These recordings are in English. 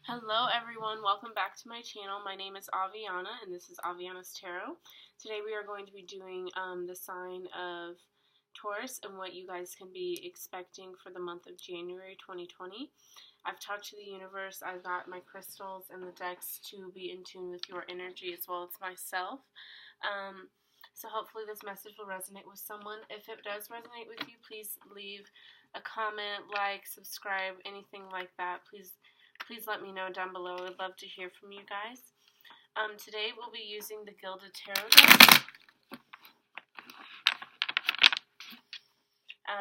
Hello everyone, welcome back to my channel. My name is Aviana and this is Aviana's Tarot. Today we are going to be doing the sign of Taurus and what you guys can be expecting for the month of January 2020. I've talked to the universe, I've got my crystals and the decks to be in tune with your energy as well as myself. So hopefully this message will resonate with someone. If it does resonate with you, please leave a comment, like, subscribe, anything like that. Please let me know down below. I'd love to hear from you guys. Today we'll be using the Gilded Tarot deck.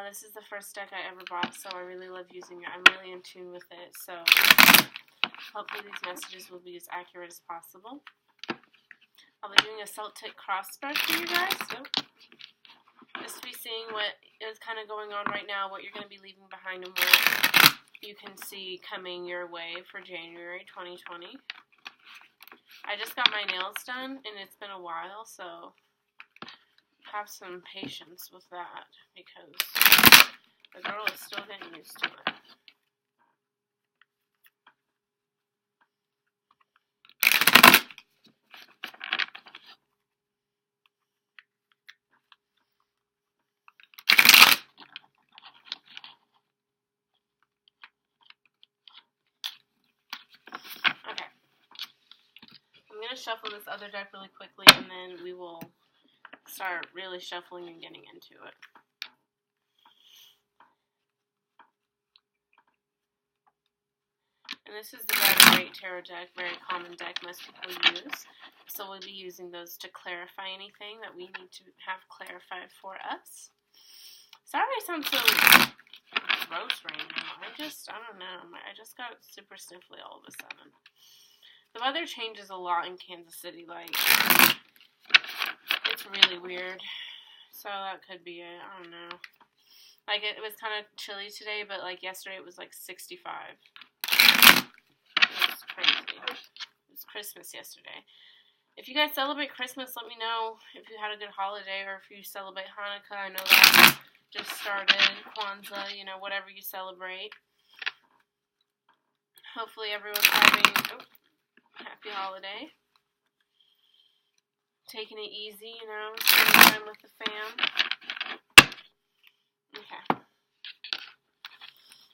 This is the first deck I ever bought, so I really love using it. I'm really in tune with it, so hopefully these messages will be as accurate as possible. I'll be doing a Celtic cross spread for you guys. Just to be seeing what is kind of going on right now, what you're going to be leaving behind, and what you can see coming your way for January 2020. I just got my nails done, and it's been a while, so have some patience with that, because the girl is still getting used to it. Okay. I'm going to shuffle this other deck really quickly, and then we will start really shuffling and getting into it. And this is the Red and Great Tarot deck, very common deck most people use. So we'll be using those to clarify anything that we need to have clarified for us. Sorry I sound so gross right now. I don't know. I just got super sniffly all of a sudden. The weather changes a lot in Kansas City. Like, it's really weird. So that could be it. I don't know. Like, it was kind of chilly today, but like yesterday it was like 65. It was crazy. It was Christmas yesterday. If you guys celebrate Christmas, let me know if you had a good holiday, or if you celebrate Hanukkah. I know that just started. Kwanzaa, you know, whatever you celebrate. Hopefully everyone's having a happy holiday. Taking it easy, you know, spending time with the fam. Okay.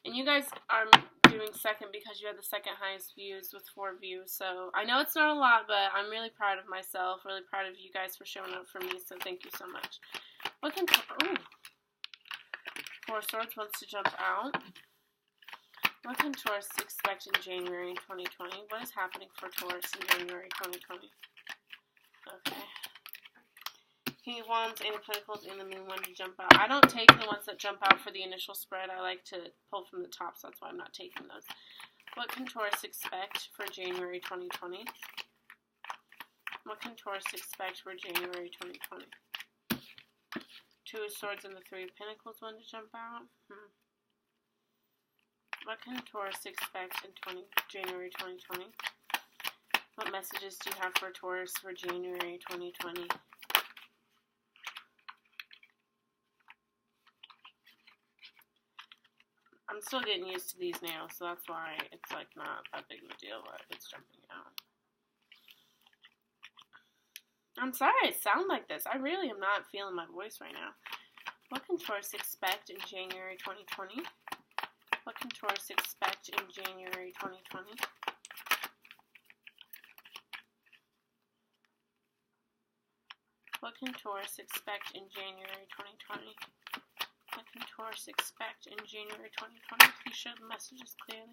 And you guys are doing second because you had the second highest views with 4 views. So I know it's not a lot, but I'm really proud of myself. Really proud of you guys for showing up for me. So thank you so much. What can... Ooh. 4 Swords wants to jump out. What can Taurus expect in January 2020? What is happening for Taurus in January 2020? Okay. King of Wands, Eight of Pentacles, and the Moon one to jump out. I don't take the ones that jump out for the initial spread. I like to pull from the top, so that's why I'm not taking those. What can Taurus expect for January 2020? What can Taurus expect for January 2020? 2 of Swords and the 3 of Pentacles one to jump out. What can Taurus expect in January 2020? What messages do you have for Taurus for January 2020? I'm still getting used to these nails, so that's why it's like not that big of a deal, but it's jumping out. I'm sorry I sound like this. I really am not feeling my voice right now. What can Taurus expect in January 2020? What can Taurus expect in January 2020? What can Taurus expect in January 2020? What can Taurus expect in January 2020? Please show the messages clearly.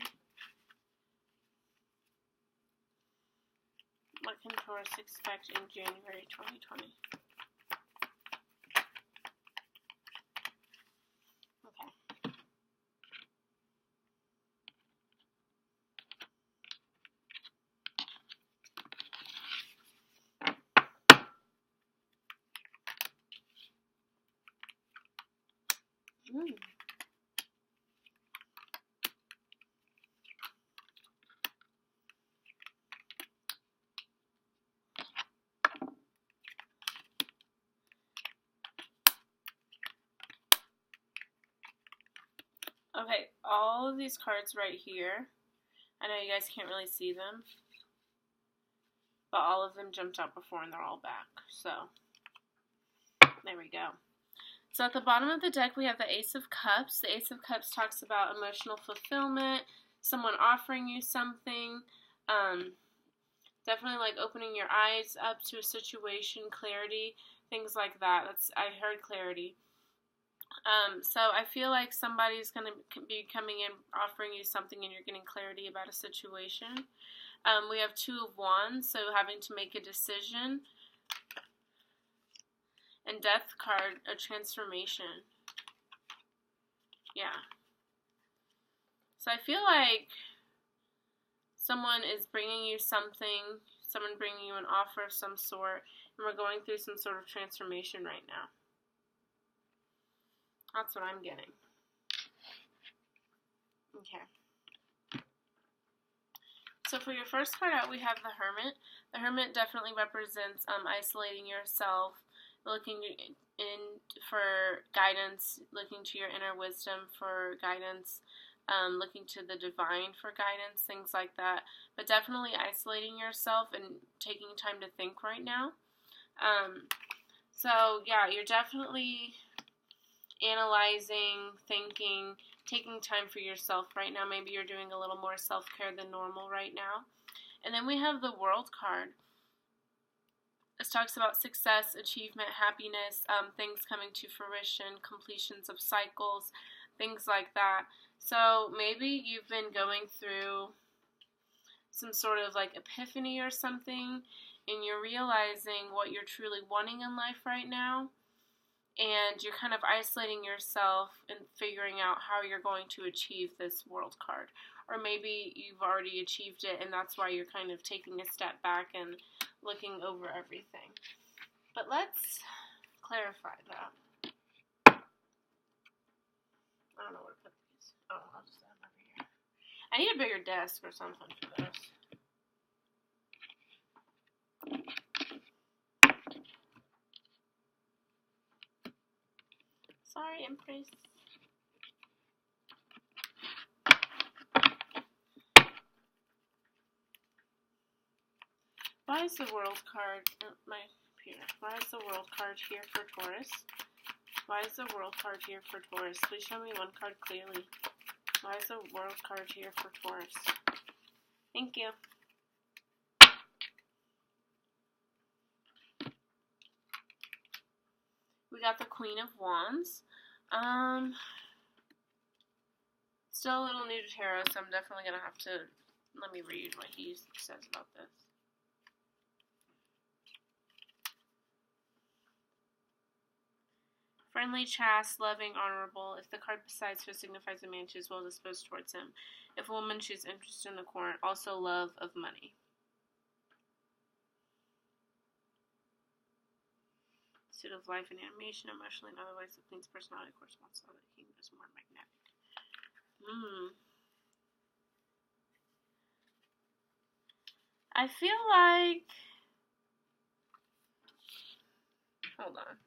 What can Taurus expect in January 2020? Okay. Okay, all of these cards right here I know you guys can't really see them, but all of them jumped out before and they're all back. So, there we go. So at the bottom of the deck, we have the Ace of Cups. The Ace of Cups talks about emotional fulfillment, someone offering you something, definitely like opening your eyes up to a situation, clarity, things like that. I heard clarity. So I feel like somebody's going to be coming in, offering you something, and you're getting clarity about a situation. We have Two of Wands, so having to make a decision. And Death card, a transformation. Yeah. So I feel like someone is bringing you something, someone bringing you an offer of some sort, and we're going through some sort of transformation right now. That's what I'm getting. Okay. So for your first card out, we have the Hermit. The Hermit definitely represents isolating yourself, looking in for guidance, looking to your inner wisdom for guidance, looking to the divine for guidance, things like that. But definitely isolating yourself and taking time to think right now. So yeah, you're definitely analyzing, thinking, taking time for yourself right now. Maybe you're doing a little more self-care than normal right now. And then we have the World card. This talks about success, achievement, happiness, things coming to fruition, completions of cycles, things like that. So maybe you've been going through some sort of like epiphany or something, and you're realizing what you're truly wanting in life right now. And you're kind of isolating yourself and figuring out how you're going to achieve this World card. Or maybe you've already achieved it and that's why you're kind of taking a step back and looking over everything. But let's clarify that. I don't know where to put these. Oh, I'll just set them over here. I need a bigger desk or something for this. Sorry, Empress. Why is the World card, my computer, why is the World card here for Taurus? Why is the World card here for Taurus? Please show me one card clearly. Why is the World card here for Taurus? Thank you. We got the Queen of Wands. Still a little new to tarot, so I'm definitely going to have to, let me read what he says about this. Friendly, chaste, loving, honorable. If the card besides her signifies a man, she is well disposed towards him. If a woman, she is interested in the court. Also love of money. Suit of life and animation, emotionally and otherwise, the queen's personality corresponds to the king is more magnetic. I feel like, hold on.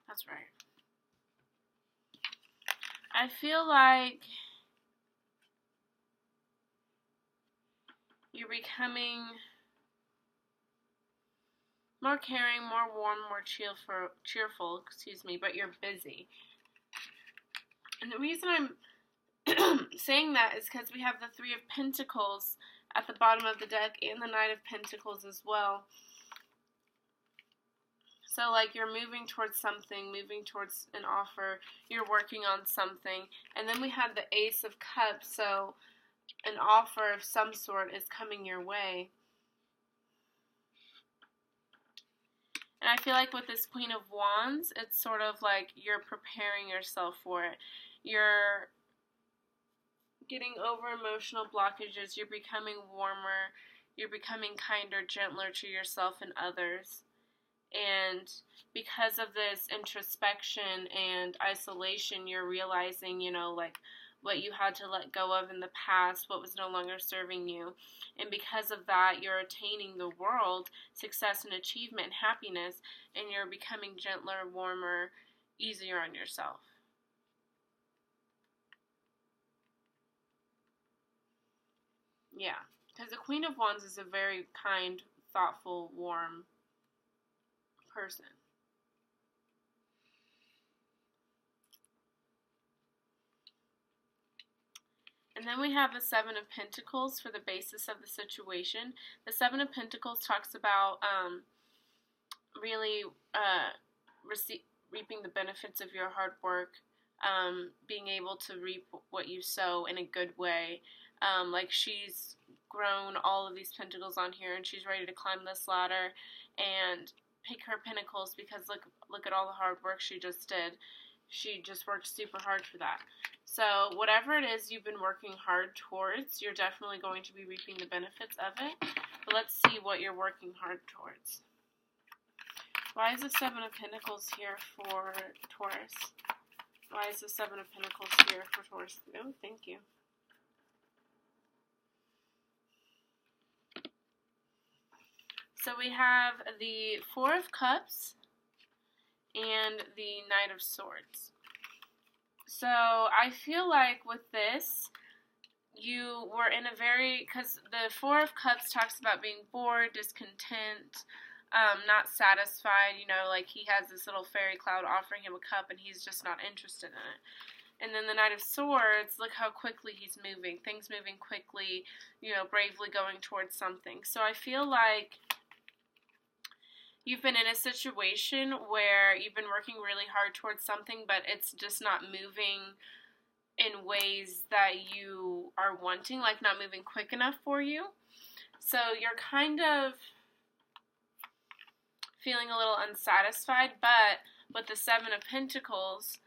That's right. I feel like you're becoming more caring, more warm, more cheerful, but you're busy. And the reason I'm saying that is because we have the Three of Pentacles at the bottom of the deck and the Knight of Pentacles as well. So, like, you're moving towards something, moving towards an offer, you're working on something. And then we have the Ace of Cups, so an offer of some sort is coming your way. And I feel like with this Queen of Wands, it's sort of like you're preparing yourself for it. You're getting over emotional blockages. You're becoming warmer. You're becoming kinder, gentler to yourself and others. And because of this introspection and isolation, you're realizing, you know, like what you had to let go of in the past, what was no longer serving you. And because of that, you're attaining the world, success and achievement and happiness, and you're becoming gentler, warmer, easier on yourself. Yeah, because the Queen of Wands is a very kind, thoughtful, warm person. And then we have the Seven of Pentacles for the basis of the situation. The Seven of Pentacles talks about really reaping the benefits of your hard work, being able to reap what you sow in a good way. Like she's grown all of these pentacles on here, and she's ready to climb this ladder and pick her pentacles, because look at all the hard work she just did. She just worked super hard for that. So whatever it is you've been working hard towards, you're definitely going to be reaping the benefits of it. But let's see what you're working hard towards. Why is the Seven of Pentacles here for Taurus? Why is the Seven of Pentacles here for Taurus? Oh, thank you. So we have the Four of Cups and the Knight of Swords. So I feel like with this, you were in a very, because the Four of Cups talks about being bored, discontent, not satisfied, you know, like he has this little fairy cloud offering him a cup and he's just not interested in it. And then the Knight of Swords, look how quickly he's moving, things moving quickly, you know, bravely going towards something. So I feel like you've been in a situation where you've been working really hard towards something, but it's just not moving in ways that you are wanting, like not moving quick enough for you. So you're kind of feeling a little unsatisfied, but with the Seven of Pentacles,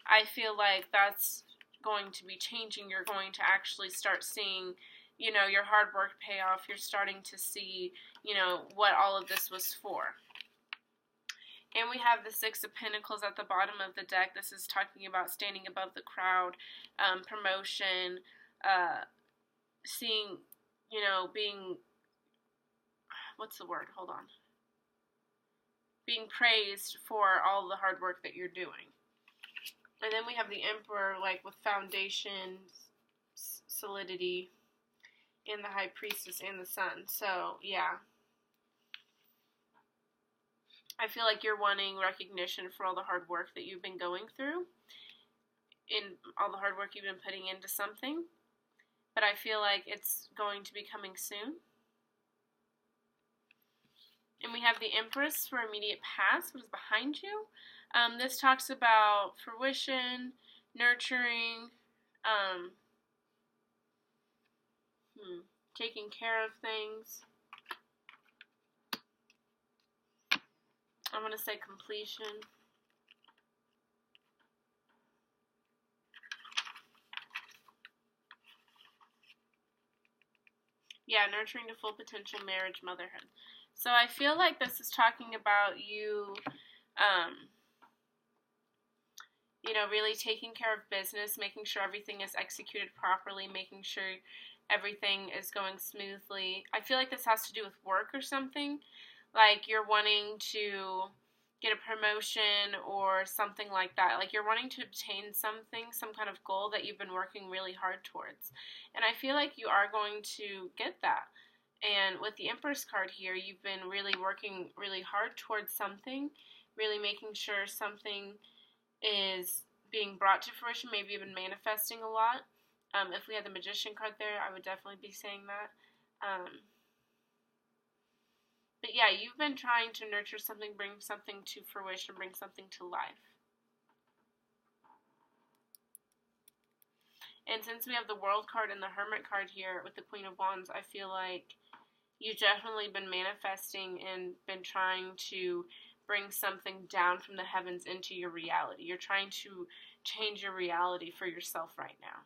I feel like that's going to be changing. You're going to actually start seeing, you know, your hard work pay off. You're starting to see, you know, what all of this was for. And we have the Six of Pentacles at the bottom of the deck. This is talking about standing above the crowd, promotion, seeing, you know, being, what's the word? Hold on. Being praised for all the hard work that you're doing. And then we have the Emperor, like with foundation, solidity, and the High Priestess and the Sun. So, yeah. I feel like you're wanting recognition for all the hard work that you've been going through, in all the hard work you've been putting into something, but I feel like it's going to be coming soon. And we have the Empress for immediate past, what is behind you. This talks about fruition, nurturing, taking care of things. I'm going to say completion. Yeah, nurturing to full potential, marriage, motherhood. So I feel like this is talking about you, you know, really taking care of business, making sure everything is executed properly, making sure everything is going smoothly. I feel like this has to do with work or something. Like you're wanting to get a promotion or something like that. Like you're wanting to obtain something, some kind of goal that you've been working really hard towards. And I feel like you are going to get that. And with the Empress card here, you've been really working really hard towards something, really making sure something is being brought to fruition. Maybe you've been manifesting a lot. If we had the Magician card there, I would definitely be saying that. But yeah, you've been trying to nurture something, bring something to fruition, bring something to life. And since we have the World card and the Hermit card here with the Queen of Wands, I feel like you've definitely been manifesting and been trying to bring something down from the heavens into your reality. You're trying to change your reality for yourself right now.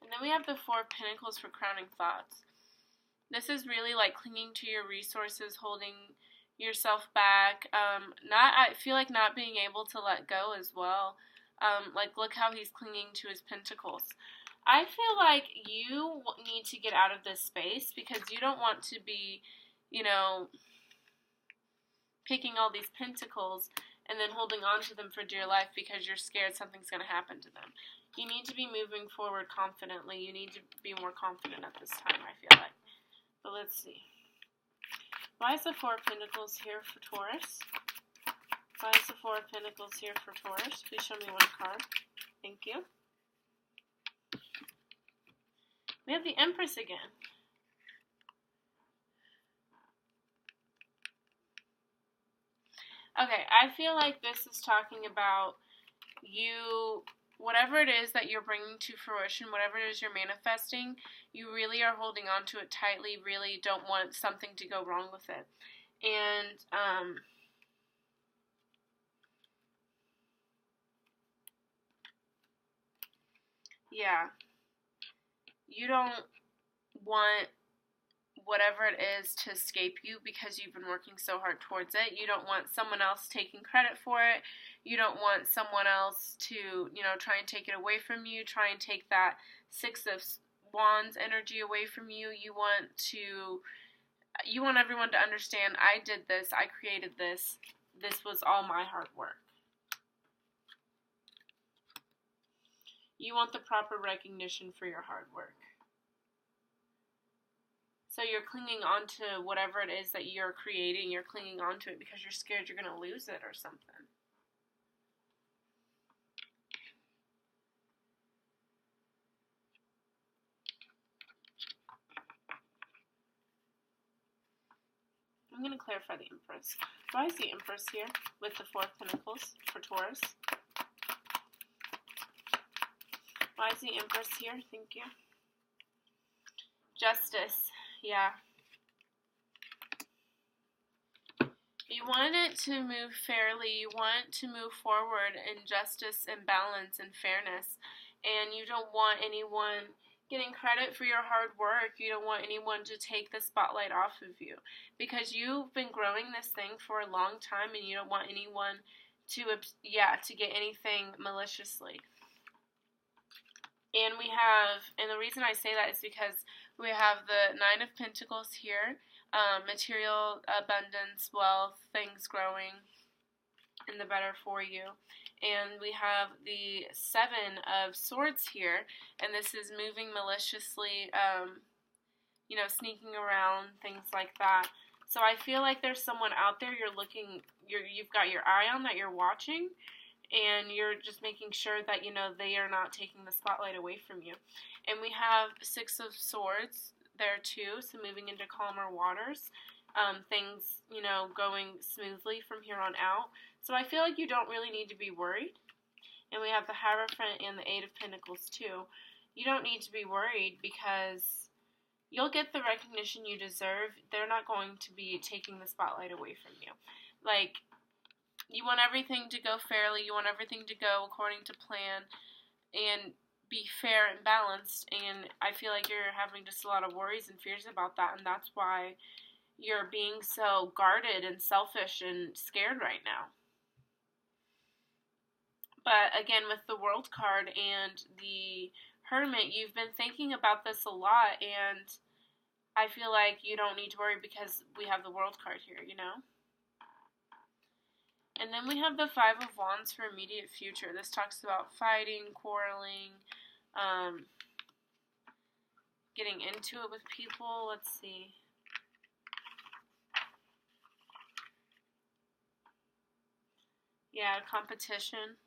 And then we have the Four of Pentacles for crowning thoughts. This is really like clinging to your resources, holding yourself back. I feel like not being able to let go as well. Like look how he's clinging to his pentacles. I feel like you need to get out of this space because you don't want to be, you know, picking all these pentacles and then holding on to them for dear life because you're scared something's going to happen to them. You need to be moving forward confidently. You need to be more confident at this time, I feel like. But let's see. Why is the Four of Pentacles here for Taurus? Why is the Four of Pentacles here for Taurus? Please show me one card. Thank you. We have the Empress again. Okay, I feel like this is talking about you, whatever it is that you're bringing to fruition, whatever it is you're manifesting, you really are holding on to it tightly, really don't want something to go wrong with it. And, yeah, you don't want whatever it is to escape you because you've been working so hard towards it. You don't want someone else taking credit for it. You don't want someone else to, you know, try and take it away from you, try and take that Six of Wands energy away from you. You want everyone to understand, I did this, I created this. This was all my hard work. You want the proper recognition for your hard work. So you're clinging on to whatever it is that you're creating. You're clinging on to it because you're scared you're going to lose it or something. I'm going to clarify the Empress. Why is the Empress here with the Four of Pentacles for Taurus? Why is the Empress here? Thank you. Justice. Yeah. You want it to move fairly. You want to move forward in justice and balance and fairness. And you don't want anyone getting credit for your hard work. You don't want anyone to take the spotlight off of you. Because you've been growing this thing for a long time and you don't want anyone to get anything maliciously. And the reason I say that is because we have the Nine of Pentacles here, material abundance, wealth, things growing in the better for you. And we have the Seven of Swords here, and this is moving maliciously, sneaking around, things like that. So I feel like there's someone out there you've got your eye on, that you're watching, and you're just making sure that, they are not taking the spotlight away from you. And we have Six of Swords there too, so moving into calmer waters. Things, going smoothly from here on out. So I feel like you don't really need to be worried. And we have the Hierophant and the Eight of Pentacles too. You don't need to be worried because you'll get the recognition you deserve. They're not going to be taking the spotlight away from you. Like, you want everything to go fairly. You want everything to go according to plan and be fair and balanced. And I feel like you're having just a lot of worries and fears about that. And that's why you're being so guarded and selfish and scared right now. But again, with the World card and the Hermit, you've been thinking about this a lot. And I feel like you don't need to worry because we have the World card here, And then we have the Five of Wands for immediate future. This talks about fighting, quarreling, getting into it with people. Let's see. Yeah, competition.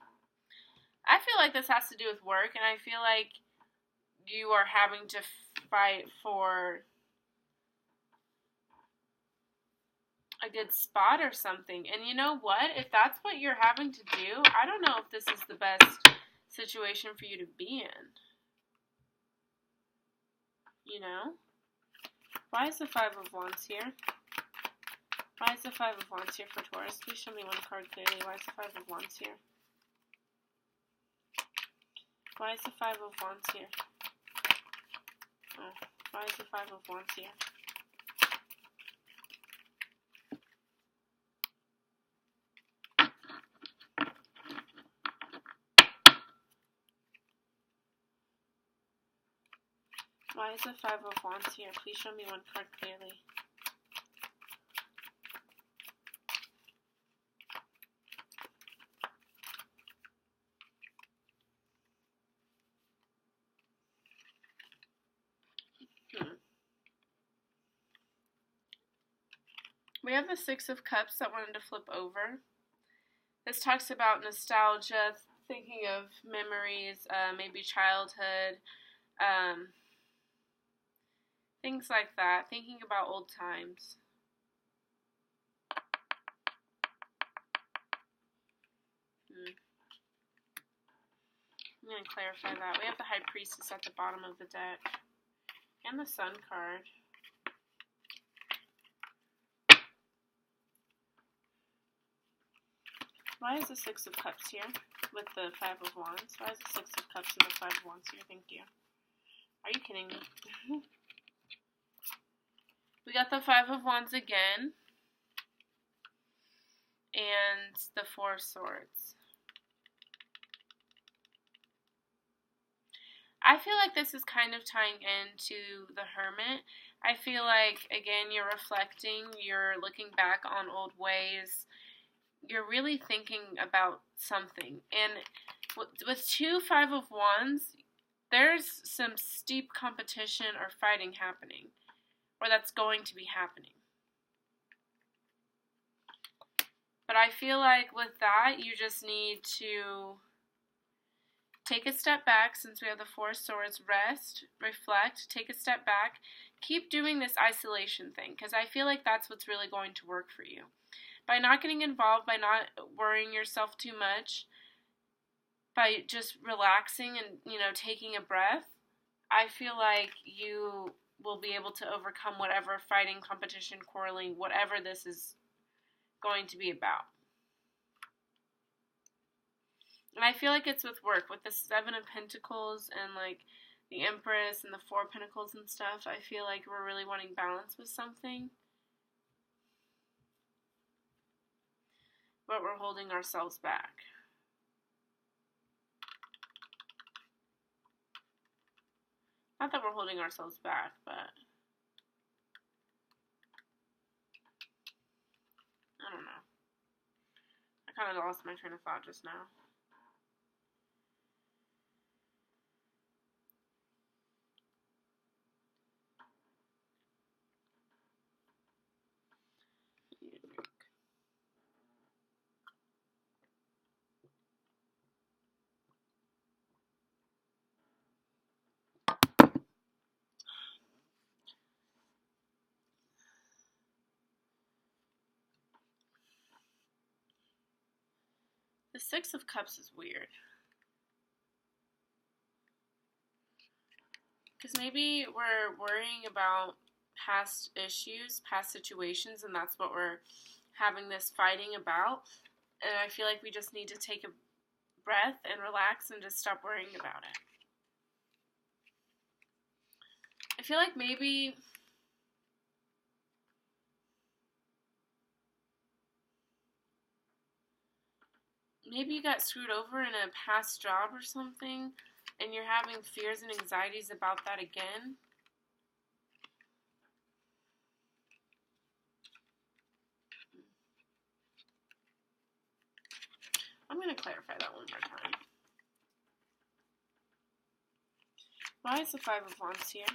I feel like this has to do with work, and I feel like you are having to fight for a good spot or something. And you know what? If that's what you're having to do, I don't know if this is the best situation for you to be in. Why is the Five of Wands here? Why is the Five of Wands here for Taurus? Please show me one card clearly. Why is the Five of Wands here? Why is the Five of Wands here? Oh, why is the Five of Wands here? Why is the Five of Wands here? Please show me one card clearly. We have the Six of Cups that wanted to flip over. This talks about nostalgia, thinking of memories, maybe childhood, things like that, thinking about old times. I'm going to clarify that. We have the High Priestess at the bottom of the deck. And the Sun card. Why is the Six of Cups here with the Five of Wands? Why is the Six of Cups and the Five of Wands here? Thank you. Are you kidding me? We got the Five of Wands again. And the Four of Swords. I feel like this is kind of tying into the Hermit. I feel like, again, you're reflecting, you're looking back on old ways, you're really thinking about something. And with two Five of Wands, there's some steep competition or fighting happening, or that's going to be happening. But I feel like with that, you just need to take a step back, since we have the Four of Swords, rest, reflect, take a step back, keep doing this isolation thing, because I feel like that's what's really going to work for you. By not getting involved, by not worrying yourself too much, by just relaxing and, taking a breath, I feel like you will be able to overcome whatever fighting, competition, quarreling, whatever this is going to be about. And I feel like it's with work, with the Seven of Pentacles and like the Empress and the Four of Pentacles and stuff. I feel like we're really wanting balance with something, but we're holding ourselves back. Not that we're holding ourselves back, but I don't know. I kind of lost my train of thought just now. The Six of Cups is weird. Because maybe we're worrying about past issues, past situations, and that's what we're having this fighting about. And I feel like we just need to take a breath and relax and just stop worrying about it. I feel like maybe you got screwed over in a past job or something, and you're having fears and anxieties about that again. I'm going to clarify that one more time. Why is the Five of Wands here?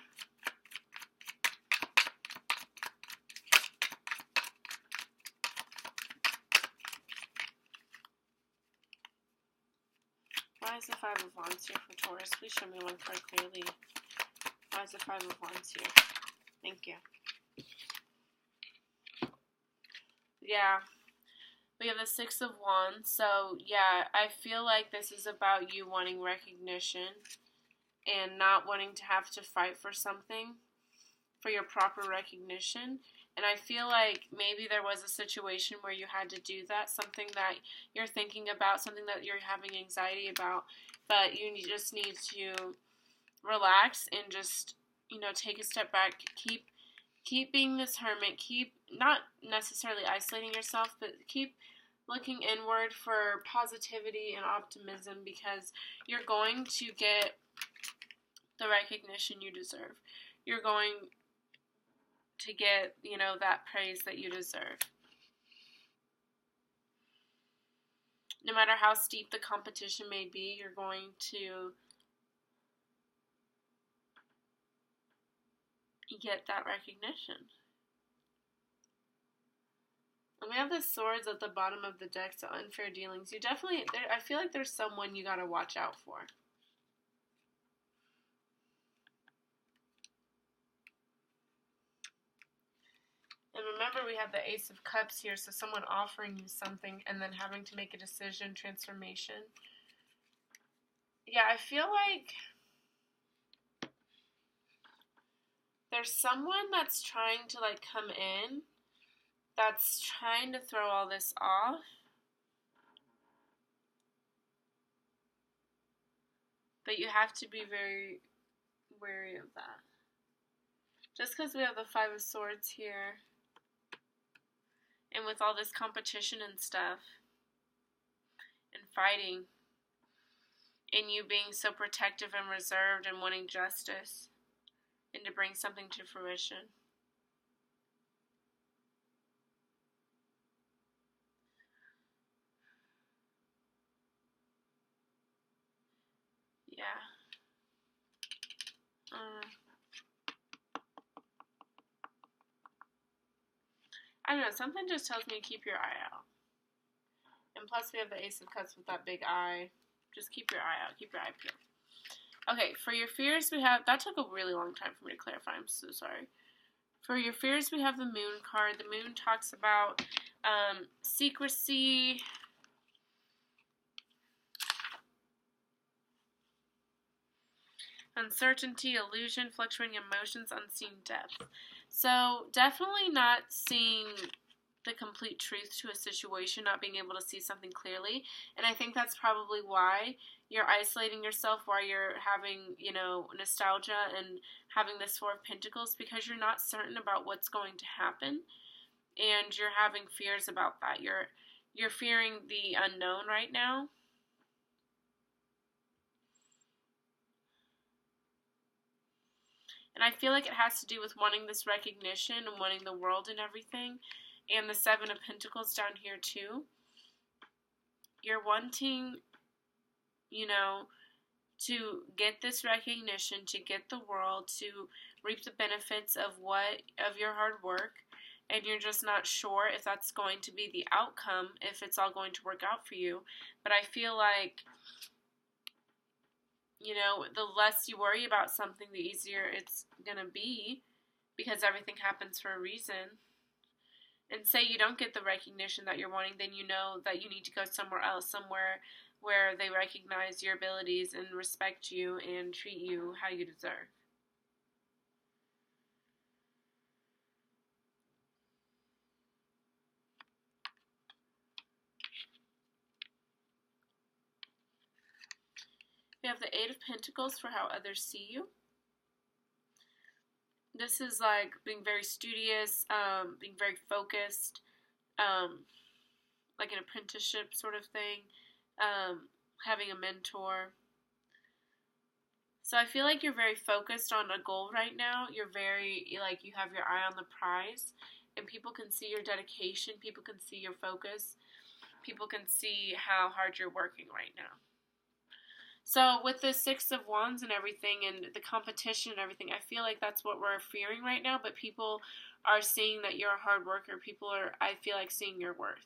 Why is the Five of Wands here for Taurus? Please show me one card clearly. Why is the Five of Wands here? Thank you. Yeah. We have the Six of Wands. So, yeah, I feel like this is about you wanting recognition and not wanting to have to fight for something, for your proper recognition. And I feel like maybe there was a situation where you had to do that, something that you're thinking about, something that you're having anxiety about, but you just need to relax and just, take a step back. Keep being this hermit. Keep not necessarily isolating yourself, but keep looking inward for positivity and optimism, because you're going to get the recognition you deserve. You're going to get, you know, that praise that you deserve. No matter how steep the competition may be, you're going to get that recognition. And we have the swords at the bottom of the deck, so unfair dealings. You definitely, I feel like there's someone you gotta watch out for. And remember, we have the Ace of Cups here, so someone offering you something and then having to make a decision, transformation. Yeah, I feel like there's someone that's trying to, like, come in, that's trying to throw all this off. But you have to be very wary of that. Just because we have the Five of Swords here, and with all this competition and stuff, and fighting, and you being so protective and reserved and wanting justice, and to bring something to fruition. Yeah. I don't know, something just tells me to keep your eye out. And plus we have the Ace of Cups with that big eye. Just keep your eye out. Keep your eye peeled. Okay, for your fears we have... That took a really long time for me to clarify. I'm so sorry. For your fears we have the Moon card. The Moon talks about secrecy... uncertainty, illusion, fluctuating emotions, unseen depth. So definitely not seeing the complete truth to a situation, not being able to see something clearly. And I think that's probably why you're isolating yourself, why you're having, you know, nostalgia and having this Four of Pentacles, because you're not certain about what's going to happen. And you're having fears about that. You're fearing the unknown right now. And I feel like it has to do with wanting this recognition and wanting the world and everything. And the Seven of Pentacles down here too. You're wanting, you know, to get this recognition, to get the world, to reap the benefits of your hard work. And you're just not sure if that's going to be the outcome, if it's all going to work out for you. But I feel like, you know, the less you worry about something, the easier it's going to be, because everything happens for a reason. And say you don't get the recognition that you're wanting, then you know that you need to go somewhere else, somewhere where they recognize your abilities and respect you and treat you how you deserve. We have the Eight of Pentacles for how others see you. This is like being very studious, being very focused, like an apprenticeship sort of thing, having a mentor. So I feel like you're very focused on a goal right now. You're very, like, you have your eye on the prize, and people can see your dedication, people can see your focus, people can see how hard you're working right now. So with the Six of Wands and everything and the competition and everything, I feel like that's what we're fearing right now, but people are seeing that you're a hard worker. People are, I feel like, seeing your worth.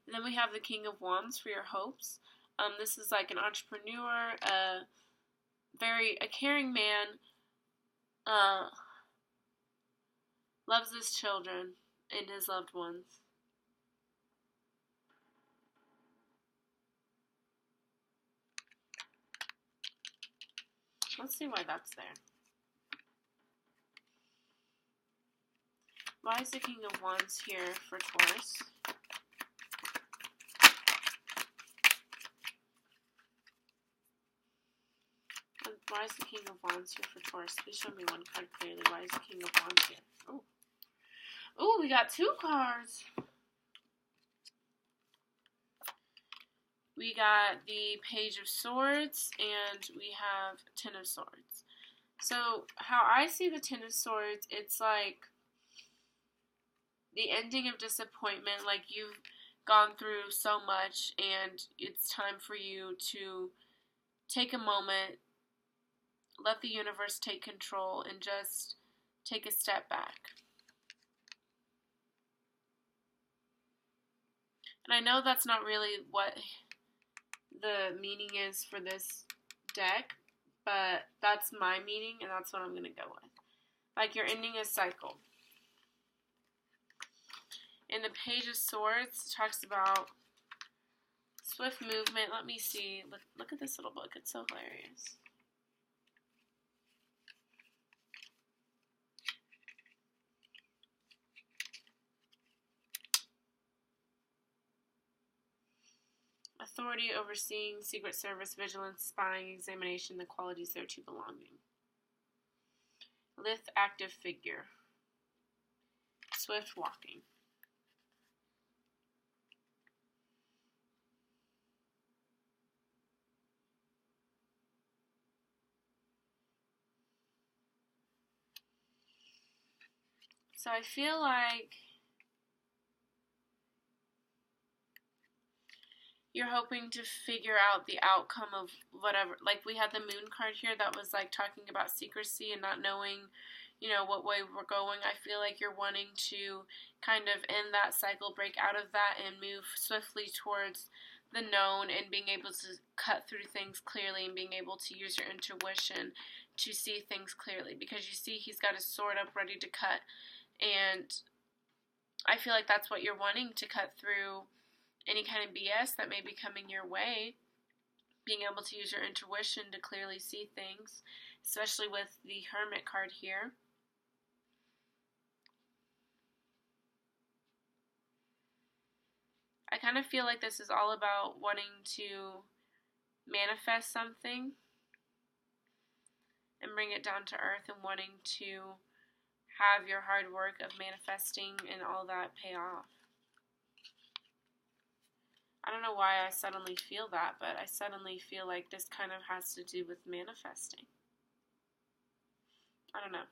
And then we have the King of Wands for your hopes. This is like an entrepreneur, a caring man, loves his children and his loved ones. Let's see why that's there. Why is the King of Wands here for Taurus? Why is the King of Wands here for Taurus? Please show me one card clearly. Why is the King of Wands here? Oh. Oh, we got two cards. we got the Page of Swords, and we have Ten of Swords. So how I see the Ten of Swords, it's like the ending of disappointment, like you've gone through so much and it's time for you to take a moment, let the universe take control, and just take a step back. And I know that's not really what the meaning is for this deck, but that's my meaning, and that's what I'm going to go with. Like you're ending a cycle. In the Page of Swords, it talks about swift movement. Let me see. Look at this little book. It's so hilarious. Authority, overseeing, secret service, vigilance, spying, examination, the qualities thereto belonging. Lithe, active figure. Swift walking. So I feel like you're hoping to figure out the outcome of whatever. Like we had the Moon card here that was like talking about secrecy and not knowing, what way we're going. I feel like you're wanting to kind of end that cycle, break out of that, and move swiftly towards the known and being able to cut through things clearly and being able to use your intuition to see things clearly. Because you see he's got his sword up ready to cut. And I feel like that's what you're wanting, to cut through any kind of BS that may be coming your way. Being able to use your intuition to clearly see things, especially with the Hermit card here. I kind of feel like this is all about wanting to manifest something and bring it down to earth, and wanting to have your hard work of manifesting and all that pay off. I don't know why I suddenly feel that, but I suddenly feel like this kind of has to do with manifesting. I don't know.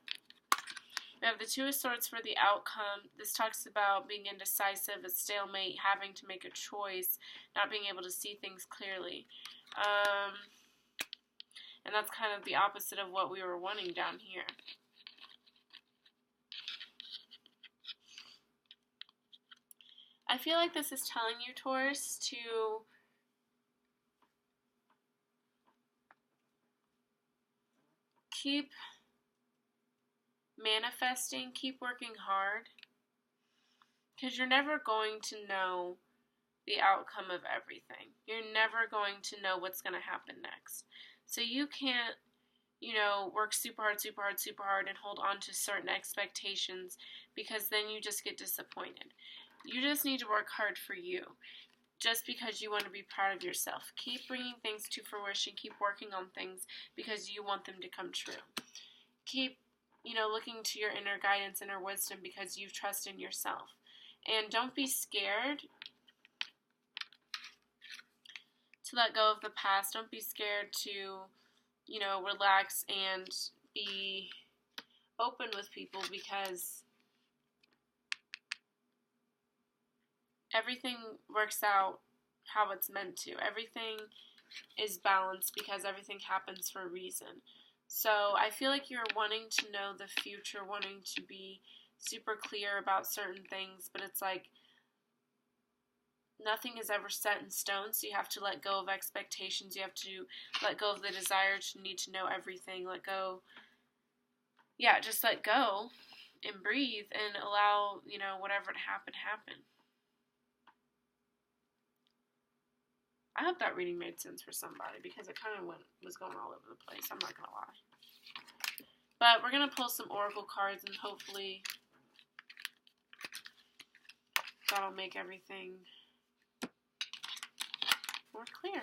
We have the Two of Swords for the outcome. This talks about being indecisive, a stalemate, having to make a choice, not being able to see things clearly. And that's kind of the opposite of what we were wanting down here. I feel like this is telling you, Taurus, to keep manifesting, keep working hard, because you're never going to know the outcome of everything. You're never going to know what's going to happen next. So you can't, work super hard and hold on to certain expectations, because then you just get disappointed. You just need to work hard for you, just because you want to be proud of yourself. Keep bringing things to fruition. Keep working on things because you want them to come true. Keep, looking to your inner guidance, inner wisdom, because you trust in yourself. And don't be scared to let go of the past. Don't be scared to, relax and be open with people, because everything works out how it's meant to. Everything is balanced because everything happens for a reason. So I feel like you're wanting to know the future, wanting to be super clear about certain things, but it's like nothing is ever set in stone, so you have to let go of expectations. You have to let go of the desire to need to know everything. Just let go and breathe and allow, whatever to happen, happen. I hope that reading made sense for somebody, because it kind of was going all over the place. I'm not going to lie. But we're going to pull some oracle cards, and hopefully that'll make everything more clear.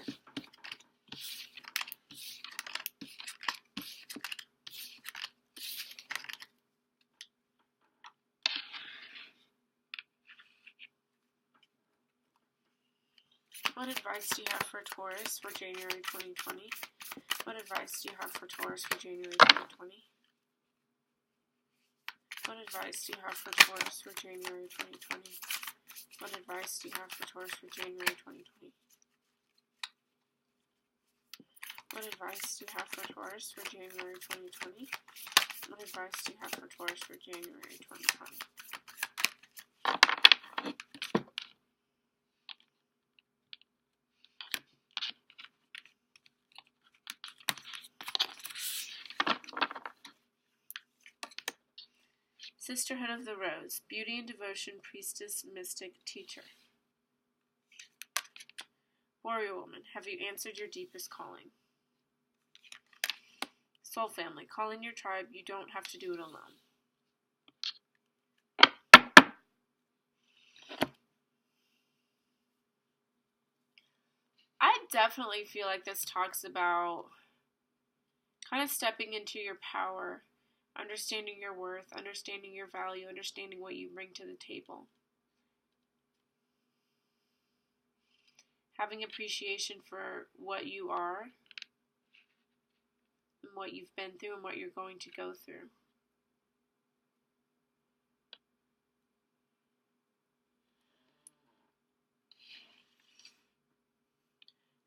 What advice do you have for Taurus for January 2020? What advice do you have for Taurus for January 2020? What advice do you have for Taurus for January 2020? What advice do you have for Taurus for January 2020? What advice do you have for Taurus for January 2020? What advice do you have for Taurus for January 2020? Sisterhood of the Rose, beauty and devotion, priestess, mystic, teacher. Warrior woman, have you answered your deepest calling? Soul family, call in your tribe. You don't have to do it alone. I definitely feel like this talks about kind of stepping into your power, understanding your worth, understanding your value, understanding what you bring to the table. Having appreciation for what you are and what you've been through and what you're going to go through.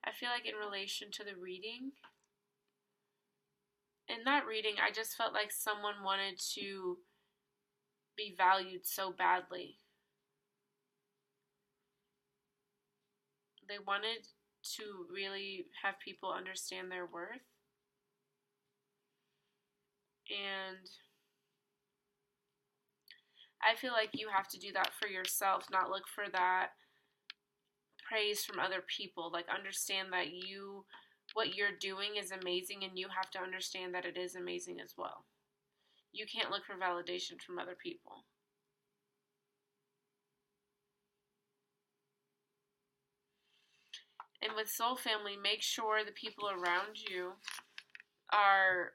I feel like in relation to the reading, in that reading, I just felt like someone wanted to be valued so badly. They wanted to really have people understand their worth. And I feel like you have to do that for yourself, not look for that praise from other people. Like, understand that what you're doing is amazing, and you have to understand that it is amazing as well. You can't look for validation from other people. And with soul family, make sure the people around you are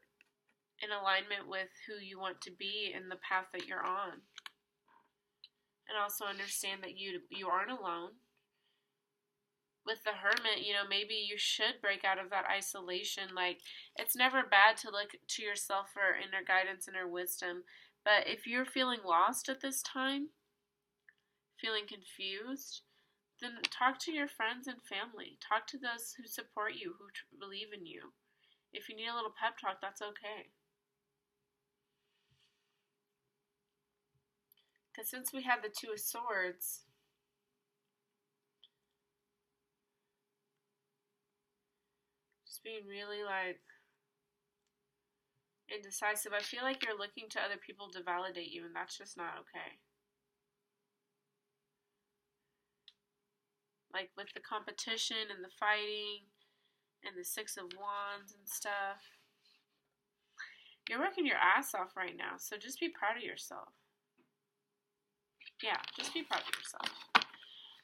in alignment with who you want to be and the path that you're on. And also understand that you aren't alone. With the Hermit, maybe you should break out of that isolation. Like, it's never bad to look to yourself for inner guidance, inner wisdom. But if you're feeling lost at this time, feeling confused, then talk to your friends and family. Talk to those who support you, who believe in you. If you need a little pep talk, that's okay. Because since we have the Two of Swords, just being really indecisive, I feel like you're looking to other people to validate you, and that's just not okay. Like with the competition and the fighting and the Six of Wands and stuff, you're working your ass off right now, so just be proud of yourself. Yeah, just be proud of yourself.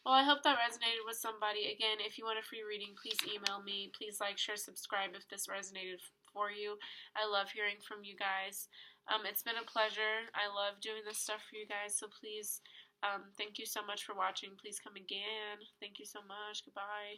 Well, I hope that resonated with somebody. Again, if you want a free reading, please email me. Please like, share, subscribe if this resonated for you. I love hearing from you guys. It's been a pleasure. I love doing this stuff for you guys, so please, thank you so much for watching. Please come again. Thank you so much. Goodbye.